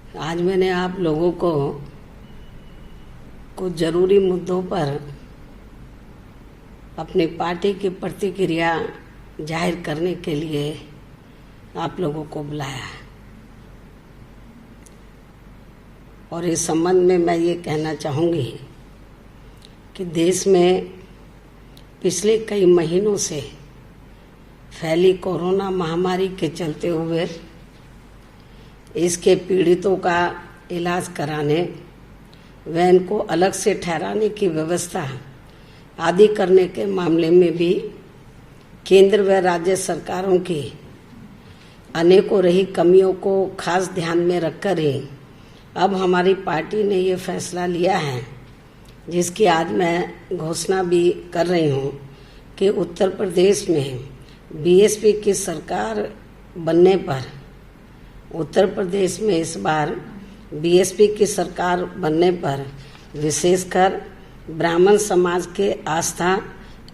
आज मैंने आप लोगों को कुछ जरूरी मुद्दों पर अपनी पार्टी की प्रतिक्रिया जाहिर करने के लिए आप लोगों को बुलाया है। और इस संबंध में मैं ये कहना चाहूँगी कि देश में पिछले कई महीनों से फैली कोरोना महामारी के चलते हुए इसके पीड़ितों का इलाज कराने व इनको अलग से ठहराने की व्यवस्था आदि करने के मामले में भी केंद्र व राज्य सरकारों की अनेकों रही कमियों को खास ध्यान में रखकर ही अब हमारी पार्टी ने ये फैसला लिया है, जिसकी आज मैं घोषणा भी कर रही हूँ कि उत्तर प्रदेश में बीएसपी की सरकार बनने पर उत्तर प्रदेश में इस बार बीएसपी की सरकार बनने पर विशेषकर ब्राह्मण समाज के आस्था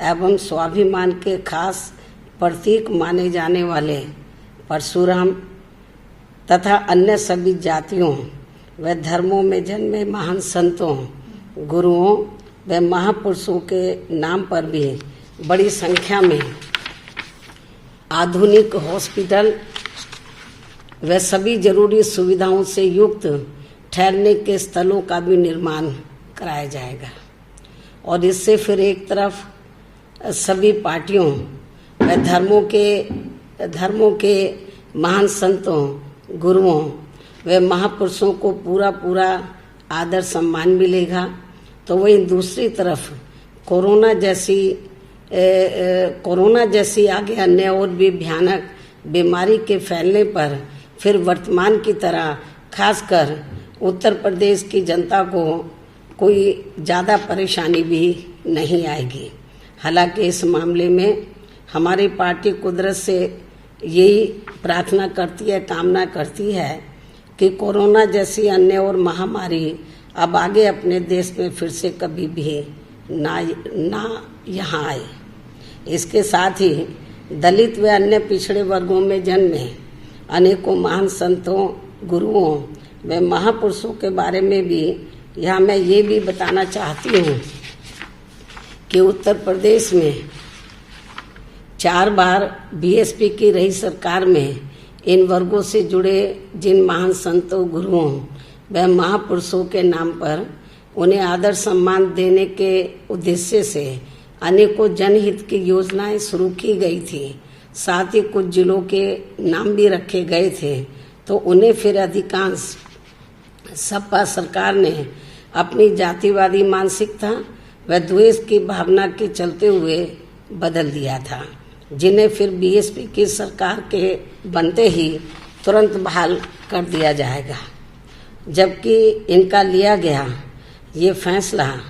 एवं स्वाभिमान के खास प्रतीक माने जाने वाले परशुराम तथा अन्य सभी जातियों व धर्मों में जन्मे महान संतों, गुरुओं व महापुरुषों के नाम पर भी बड़ी संख्या में आधुनिक हॉस्पिटल व सभी जरूरी सुविधाओं से युक्त ठहरने के स्थलों का भी निर्माण कराया जाएगा। और इससे फिर एक तरफ सभी पार्टियों व धर्मों के महान संतों, गुरुओं व महापुरुषों को पूरा आदर सम्मान मिलेगा। तो वहीं दूसरी तरफ कोरोना जैसी आगे अन्य और भी भयानक बीमारी के फैलने पर फिर वर्तमान की तरह खासकर उत्तर प्रदेश की जनता को कोई ज़्यादा परेशानी भी नहीं आएगी। हालांकि इस मामले में हमारी पार्टी कुदरत से यही प्रार्थना करती है, कामना करती है कि कोरोना जैसी अन्य और महामारी अब आगे अपने देश में फिर से कभी भी ना यहाँ आए। इसके साथ ही दलित व अन्य पिछड़े वर्गों में जन्मे अनेकों महान संतों, गुरुओं व महापुरुषों के बारे में भी यहाँ मैं ये भी बताना चाहती हूँ कि उत्तर प्रदेश में 4 बार बीएसपी की रही सरकार में इन वर्गों से जुड़े जिन महान संतों, गुरुओं व महापुरुषों के नाम पर उन्हें आदर सम्मान देने के उद्देश्य से अनेकों जनहित की योजनाएं शुरू की गई थी। साथ ही कुछ जिलों के नाम भी रखे गए थे। तो उन्हें फिर अधिकांश सपा सरकार ने अपनी जातिवादी मानसिकता व द्वेष की भावना के चलते हुए बदल दिया था, जिन्हें फिर बीएसपी की सरकार के बनते ही तुरंत बहाल कर दिया जाएगा। जबकि इनका लिया गया ये फैसला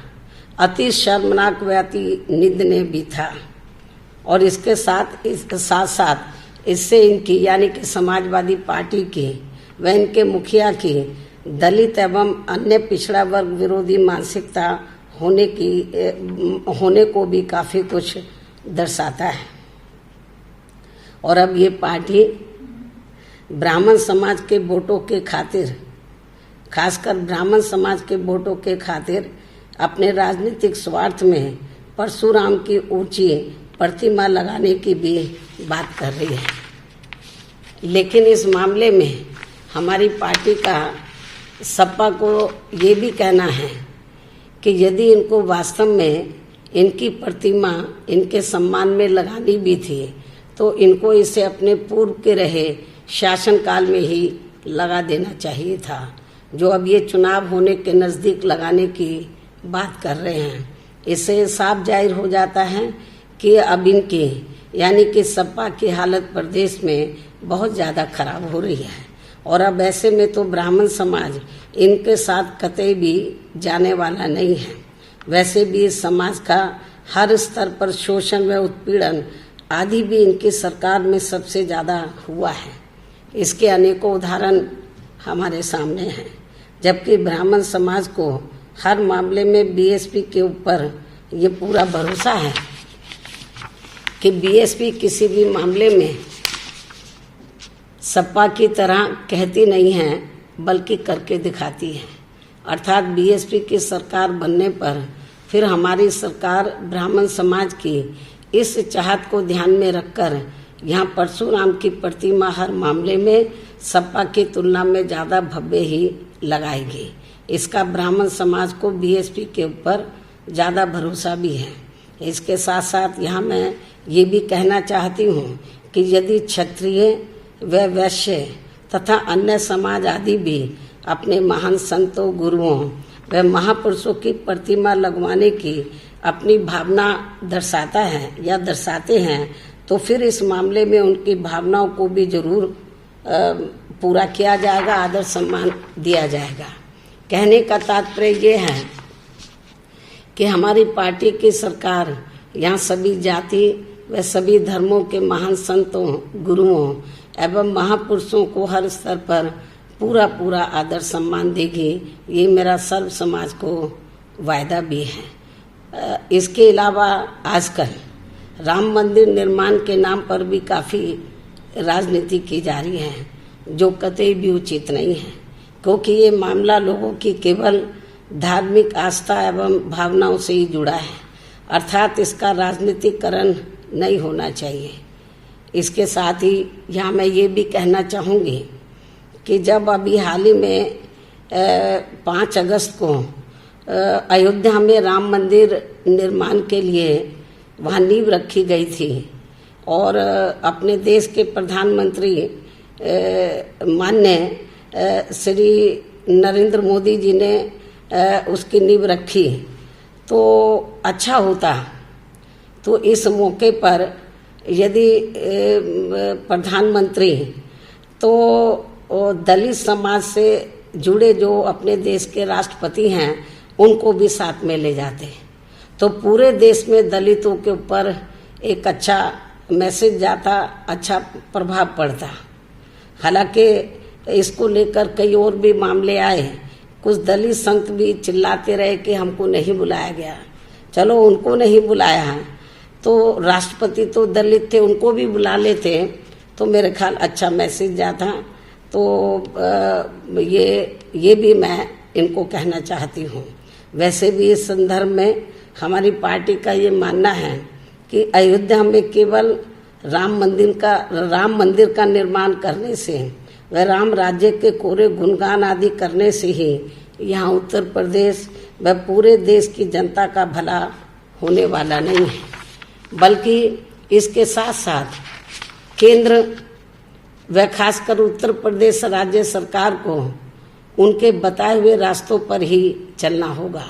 अति शर्मनाक व अति निंदनीय भी था। और इसके साथ इससे इनकी यानी कि समाजवादी पार्टी की व इनके मुखिया की दलित एवं अन्य पिछड़ा वर्ग विरोधी मानसिकता होने को भी काफी कुछ दर्शाता है। और अब ये पार्टी ब्राह्मण समाज के वोटों के खातिर, खासकर ब्राह्मण समाज के वोटों के खातिर अपने राजनीतिक स्वार्थ में परशुराम की ऊंची प्रतिमा लगाने की भी बात कर रही है। लेकिन इस मामले में हमारी पार्टी का सपा को ये भी कहना है कि यदि इनको वास्तव में इनकी प्रतिमा इनके सम्मान में लगानी भी थी तो इनको इसे अपने पूर्व के रहे शासनकाल में ही लगा देना चाहिए था। जो अब ये चुनाव होने के नज़दीक लगाने की बात कर रहे हैं, इससे साफ जाहिर हो जाता है कि अब इनकी यानी कि सपा की हालत प्रदेश में बहुत ज़्यादा खराब हो रही है। और अब ऐसे में तो ब्राह्मण समाज इनके साथ कतई भी जाने वाला नहीं है। वैसे भी इस समाज का हर स्तर पर शोषण व उत्पीड़न आदि भी इनकी सरकार में सबसे ज़्यादा हुआ है। इसके अनेकों उदाहरण हमारे सामने हैं। जबकि ब्राह्मण समाज को हर मामले में बीएसपी के ऊपर ये पूरा भरोसा है कि बीएसपी किसी भी मामले में सपा की तरह कहती नहीं है बल्कि करके दिखाती है। अर्थात बीएसपी की सरकार बनने पर फिर हमारी सरकार ब्राह्मण समाज की इस चाहत को ध्यान में रखकर यहाँ परशुराम की प्रतिमा हर मामले में सपा की तुलना में ज़्यादा भव्य ही लगाएगी। इसका ब्राह्मण समाज को बीएसपी के ऊपर ज़्यादा भरोसा भी है। इसके साथ साथ यहाँ मैं ये भी कहना चाहती हूँ कि यदि क्षत्रिय व वैश्य तथा अन्य समाज आदि भी अपने महान संतों, गुरुओं व महापुरुषों की प्रतिमा लगवाने की अपनी भावना दर्शाते हैं तो फिर इस मामले में उनकी भावनाओं को भी जरूर पूरा किया जाएगा, आदर सम्मान दिया जाएगा। कहने का तात्पर्य ये है कि हमारी पार्टी की सरकार यहाँ सभी जाति व सभी धर्मों के महान संतों, गुरुओं एवं महापुरुषों को हर स्तर पर पूरा आदर सम्मान देगी। ये मेरा सर्व समाज को वायदा भी है। इसके अलावा आजकल राम मंदिर निर्माण के नाम पर भी काफ़ी राजनीति की जा रही है, जो कतई भी उचित नहीं है, क्योंकि ये मामला लोगों की केवल धार्मिक आस्था एवं भावनाओं से ही जुड़ा है। अर्थात इसका राजनीतिकरण नहीं होना चाहिए। इसके साथ ही यहाँ मैं ये भी कहना चाहूँगी कि जब अभी हाल ही में 5 अगस्त को अयोध्या में राम मंदिर निर्माण के लिए वहाँ नींव रखी गई थी और अपने देश के प्रधानमंत्री माननीय श्री नरेंद्र मोदी जी ने उसकी नींव रखी, तो अच्छा होता। तो इस मौके पर यदि प्रधानमंत्री तो दलित समाज से जुड़े जो अपने देश के राष्ट्रपति हैं उनको भी साथ में ले जाते, तो पूरे देश में दलितों के ऊपर एक अच्छा मैसेज जाता, अच्छा प्रभाव पड़ता। हालांकि इसको लेकर कई और भी मामले आए। कुछ दलित संत भी चिल्लाते रहे कि हमको नहीं बुलाया गया। चलो, उनको नहीं बुलाया है तो राष्ट्रपति तो दलित थे, उनको भी बुला लेते तो मेरे ख्याल अच्छा मैसेज जाता। तो ये भी मैं इनको कहना चाहती हूँ। वैसे भी इस संदर्भ में हमारी पार्टी का ये मानना है कि अयोध्या में केवल राम मंदिर का निर्माण करने से व राम राज्य के कोरे गुणगान आदि करने से ही यहाँ उत्तर प्रदेश व पूरे देश की जनता का भला होने वाला नहीं है, बल्कि इसके साथ साथ केंद्र व खासकर उत्तर प्रदेश राज्य सरकार को उनके बताए हुए रास्तों पर ही चलना होगा।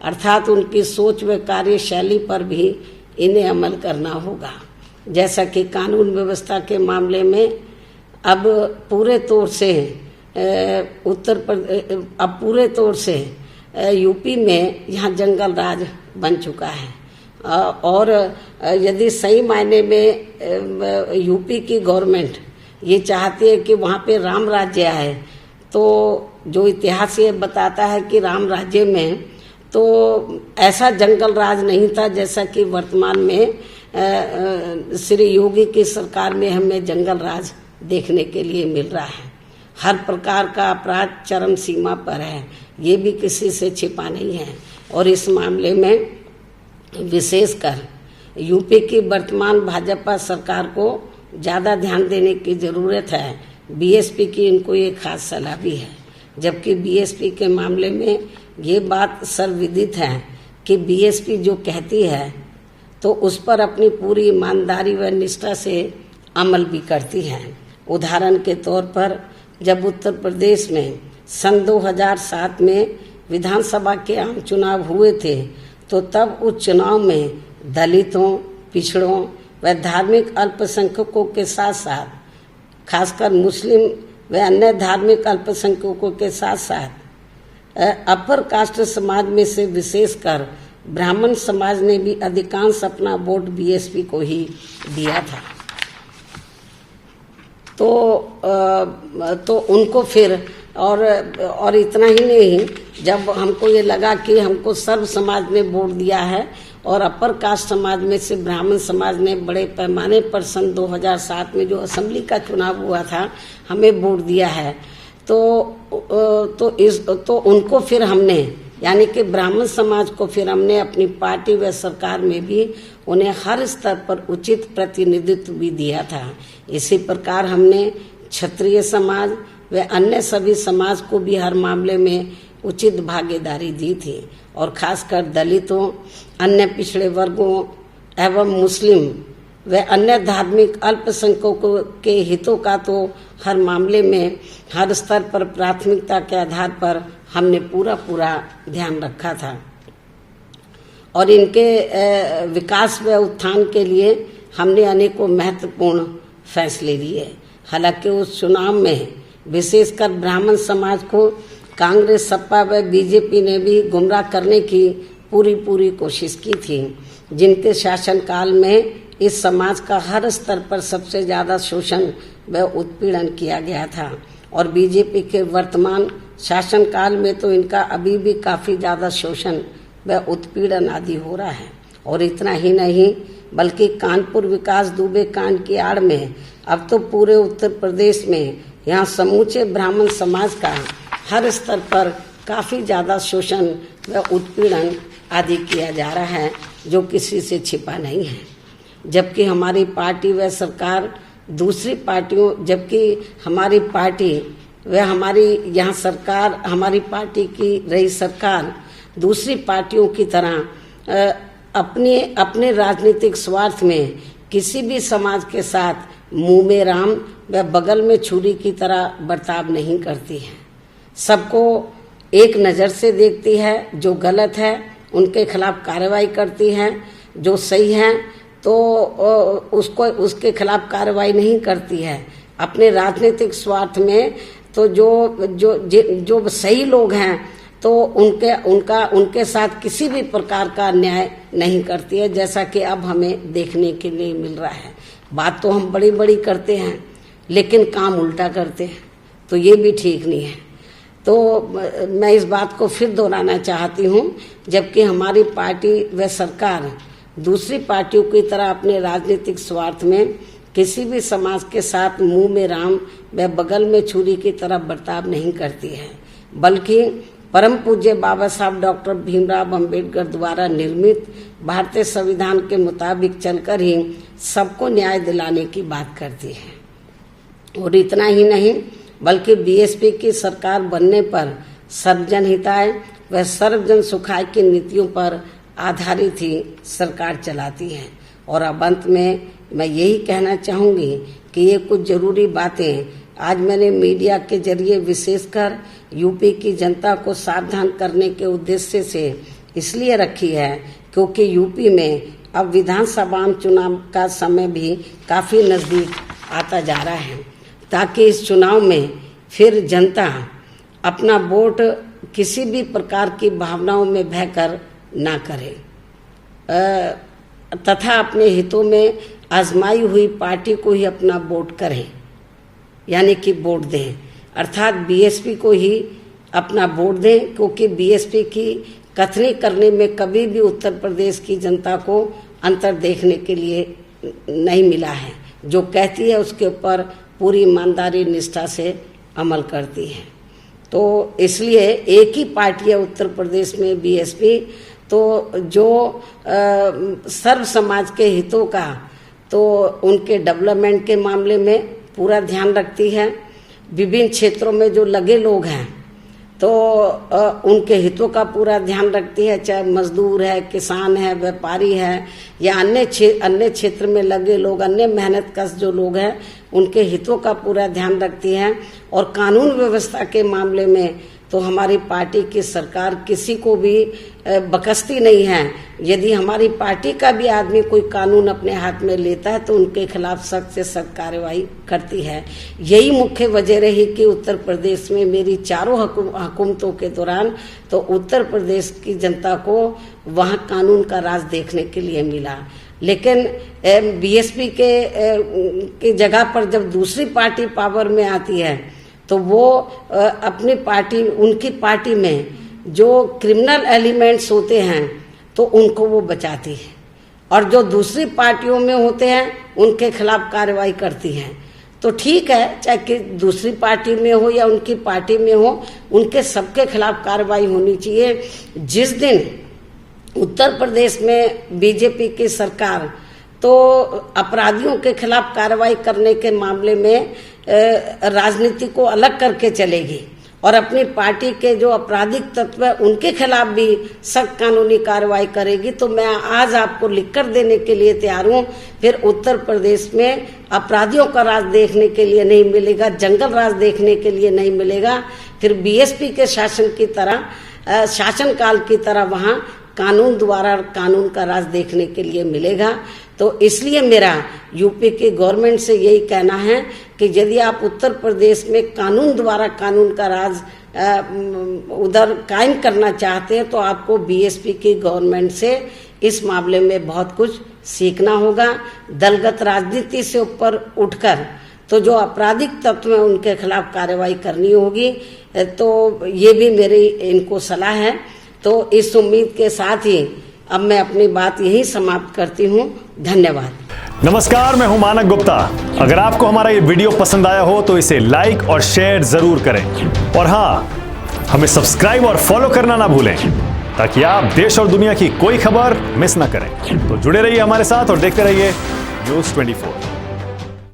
अर्थात उनकी सोच व कार्यशैली पर भी इन्हें अमल करना होगा। जैसा कि कानून व्यवस्था के मामले में अब पूरे तौर से यूपी में यहाँ जंगल राज बन चुका है। और यदि सही मायने में यूपी की गवर्नमेंट ये चाहती है कि वहाँ पे राम राज्य आए, तो जो इतिहास ये बताता है कि राम राज्य में तो ऐसा जंगल राज नहीं था जैसा कि वर्तमान में श्री योगी की सरकार में हमें जंगल राज देखने के लिए मिल रहा है। हर प्रकार का अपराध चरम सीमा पर है, ये भी किसी से छिपा नहीं है। और इस मामले में विशेषकर यूपी की वर्तमान भाजपा सरकार को ज़्यादा ध्यान देने की ज़रूरत है। बीएसपी की इनको ये खास सलाह भी है, जबकि बीएसपी के मामले में ये बात सर्वविदित है कि बीएसपी जो कहती है तो उस पर अपनी पूरी ईमानदारी व निष्ठा से अमल भी करती है। उदाहरण के तौर पर जब उत्तर प्रदेश में सन 2007 में विधानसभा के आम चुनाव हुए थे, तो तब उस चुनाव में दलितों, पिछड़ों व धार्मिक अल्पसंख्यकों के साथ साथ खासकर मुस्लिम व अन्य धार्मिक अल्पसंख्यकों के साथ साथ अपर कास्ट समाज में से विशेषकर ब्राह्मण समाज ने भी अधिकांश अपना वोट बीएसपी को ही दिया था। तो उनको फिर और इतना ही नहीं, जब हमको ये लगा कि हमको सर्व समाज ने वोट दिया है और अपर कास्ट समाज में से ब्राह्मण समाज ने बड़े पैमाने पर सन 2007 में जो असेंबली का चुनाव हुआ था हमें वोट दिया है, तो उनको फिर हमने, यानी कि ब्राह्मण समाज को फिर हमने अपनी पार्टी व सरकार में भी उन्हें हर स्तर पर उचित प्रतिनिधित्व भी दिया था। इसी प्रकार हमने क्षत्रिय समाज व अन्य सभी समाज को भी हर मामले में उचित भागीदारी दी थी, और खासकर दलितों, अन्य पिछड़े वर्गों एवं मुस्लिम व अन्य धार्मिक अल्पसंख्यकों के हितों का तो हर मामले में हर स्तर पर प्राथमिकता के आधार पर हमने पूरा ध्यान रखा था, और इनके विकास व उत्थान के लिए हमने अनेकों महत्वपूर्ण फैसले लिए। हालांकि उस चुनाव में विशेषकर ब्राह्मण समाज को कांग्रेस, सपा व बीजेपी ने भी गुमराह करने की पूरी कोशिश की थी, जिनके शासनकाल में इस समाज का हर स्तर पर सबसे ज्यादा शोषण व उत्पीड़न किया गया था, और बीजेपी के वर्तमान शासनकाल में तो इनका अभी भी काफी ज्यादा शोषण व उत्पीड़न आदि हो रहा है। और इतना ही नहीं, बल्कि कानपुर विकास दुबे कांड की आड़ में अब तो पूरे उत्तर प्रदेश में यहाँ समूचे ब्राह्मण समाज का हर स्तर पर काफी ज्यादा शोषण व उत्पीड़न आदि किया जा रहा है, जो किसी से छिपा नहीं है। जबकि हमारी पार्टी व सरकार दूसरी पार्टियों, जबकि हमारी पार्टी व हमारी यहाँ सरकार, हमारी पार्टी की रही सरकार दूसरी पार्टियों की तरह अपने राजनीतिक स्वार्थ में किसी भी समाज के साथ मुंह में राम व बगल में छुरी की तरह बर्ताव नहीं करती है। सबको एक नज़र से देखती है, जो गलत है उनके खिलाफ कार्रवाई करती है, जो सही है तो उसके खिलाफ कार्रवाई नहीं करती है। अपने राजनीतिक स्वार्थ में तो जो सही लोग हैं तो उनके साथ किसी भी प्रकार का अन्याय नहीं करती है, जैसा कि अब हमें देखने के लिए मिल रहा है। बात तो हम बड़ी बड़ी करते हैं, लेकिन काम उल्टा करते हैं, तो ये भी ठीक नहीं है। तो मैं इस बात को फिर दोहराना चाहती हूँ, जबकि हमारी पार्टी व सरकार दूसरी पार्टियों की तरह अपने राजनीतिक स्वार्थ में किसी भी समाज के साथ मुंह में राम व बगल में छुरी की तरह बर्ताव नहीं करती है, बल्कि परम पूज्य बाबा साहब डॉक्टर भीमराव अंबेडकर द्वारा निर्मित भारतीय संविधान के मुताबिक चलकर ही सबको न्याय दिलाने की बात करती है। और इतना ही नहीं, बल्कि बीएसपी की सरकार बनने पर सर्वजन हिताय व सर्वजन सुखाय की नीतियों पर आधारित ही सरकार चलाती है। और अब अंत में मैं यही कहना चाहूंगी कि ये कुछ जरूरी बातें आज मैंने मीडिया के जरिए विशेषकर यूपी की जनता को सावधान करने के उद्देश्य से इसलिए रखी है, क्योंकि यूपी में अब विधानसभा चुनाव का समय भी काफी नजदीक आता जा रहा है, ताकि इस चुनाव में फिर जनता अपना वोट किसी भी प्रकार की भावनाओं में बहकर ना करे तथा अपने हितों में आजमाई हुई पार्टी को ही अपना वोट करें, यानी कि वोट दें, अर्थात बीएसपी को ही अपना वोट दें, क्योंकि बीएसपी की कथनी करने में कभी भी उत्तर प्रदेश की जनता को अंतर देखने के लिए नहीं मिला है। जो कहती है उसके ऊपर पूरी ईमानदारी निष्ठा से अमल करती है। तो इसलिए एक ही पार्टी है उत्तर प्रदेश में बीएसपी, तो जो सर्व समाज के हितों का तो उनके डेवलपमेंट के मामले में पूरा ध्यान रखती है। विभिन्न क्षेत्रों में जो लगे लोग हैं तो उनके हितों का पूरा ध्यान रखती है, चाहे मजदूर है, किसान है, व्यापारी है या अन्य क्षेत्र में लगे लोग, अन्य मेहनतकश जो लोग हैं उनके हितों का पूरा ध्यान रखती है। और कानून व्यवस्था के मामले में तो हमारी पार्टी की सरकार किसी को भी बकसती नहीं है। यदि हमारी पार्टी का भी आदमी कोई कानून अपने हाथ में लेता है तो उनके खिलाफ सख्त से सख्त कार्रवाई करती है। यही मुख्य वजह रही कि उत्तर प्रदेश में मेरी चारों हुकूमतों के दौरान तो उत्तर प्रदेश की जनता को वहां कानून का राज देखने के लिए मिला। लेकिन बीएसपी के जगह पर जब दूसरी पार्टी पावर में आती है तो वो अपनी पार्टी, उनकी पार्टी में जो क्रिमिनल एलिमेंट्स होते हैं तो उनको वो बचाती है, और जो दूसरी पार्टियों में होते हैं उनके खिलाफ कार्रवाई करती है। तो ठीक है, चाहे कि दूसरी पार्टी में हो या उनकी पार्टी में हो, उनके सबके खिलाफ कार्रवाई होनी चाहिए। जिस दिन उत्तर प्रदेश में बीजेपी की सरकार तो अपराधियों के खिलाफ कार्रवाई करने के मामले में राजनीति को अलग करके चलेगी और अपनी पार्टी के जो आपराधिक तत्व है उनके खिलाफ भी सख्त कानूनी कार्रवाई करेगी, तो मैं आज आपको लिखकर देने के लिए तैयार हूँ। फिर उत्तर प्रदेश में अपराधियों का राज देखने के लिए नहीं मिलेगा, जंगल राज देखने के लिए नहीं मिलेगा। फिर बीएसपी के शासन की तरह, शासनकाल की तरह वहाँ कानून द्वारा कानून का राज देखने के लिए मिलेगा। तो इसलिए मेरा यूपी की गवर्नमेंट से यही कहना है कि यदि आप उत्तर प्रदेश में कानून द्वारा कानून का राज उधर कायम करना चाहते हैं तो आपको बीएसपी की गवर्नमेंट से इस मामले में बहुत कुछ सीखना होगा। दलगत राजनीति से ऊपर उठकर तो जो आपराधिक तत्व हैं उनके खिलाफ कार्रवाई करनी होगी। तो ये भी मेरी इनको सलाह है। तो इस उम्मीद के साथ ही अब मैं अपनी बात यही समाप्त करती हूँ। धन्यवाद। नमस्कार, मैं हूं मानक गुप्ता। अगर आपको हमारा ये वीडियो पसंद आया हो तो इसे लाइक और शेयर जरूर करें और हाँ, हमें सब्सक्राइब और फॉलो करना ना भूलें ताकि आप देश और दुनिया की कोई खबर मिस ना करें। तो जुड़े रहिए हमारे साथ और देखते रहिए News 24।